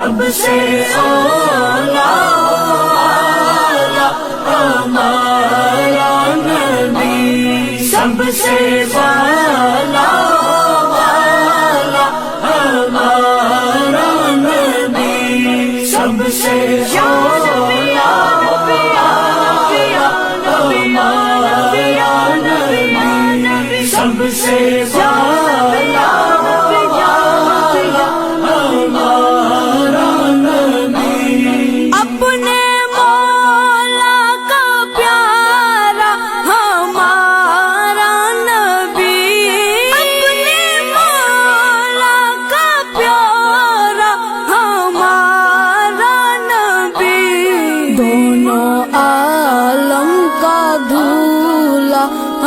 سب سے اولا ہمارا نبی، سب سے والا ہمارا نبی، سب سے اولا ہمارا نبی، سب سے والا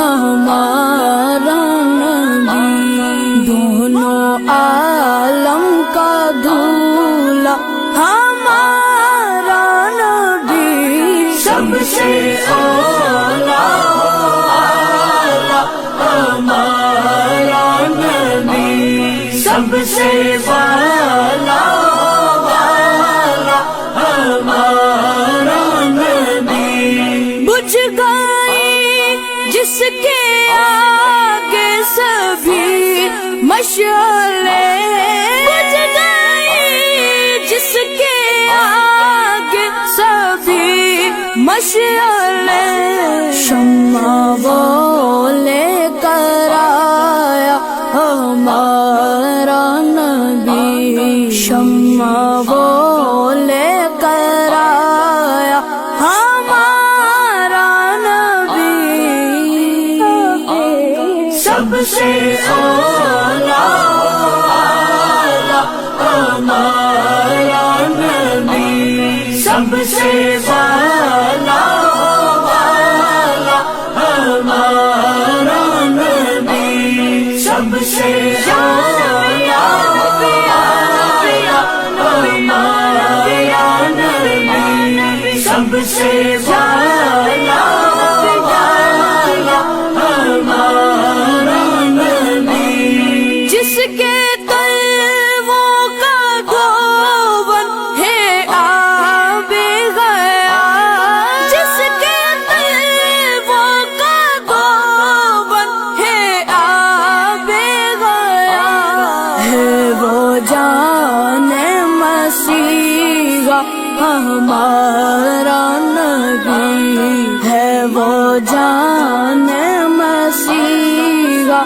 ہمارا نبی، دونوں عالم کا دولہا ہمارا نبی، سب سے اولا ہمارا نبی، سب سے والا ہمارا نبی، بجھ گئی جس کے آگے سبھی مشعلیں، بجھ گئی جس کے آگے سبھی مشعلیں، شمع وہ لے کر آیا ہمارا نبی، شمع وہ لے کر آیا ہمارا نبی، سب سے اولا ہمارا نبی، سب سے والا ہمارا نبی، سب سے اولا ہمارا نبی، سب سے والا ہمارا نبی، جس کے تلووں کا دھون ہے آب گیا، جس کے تلووں کا دھون ہے آب گیا، ہے وہ جان مسیحا ہمارا نبی، ہے وہ جان مسیحا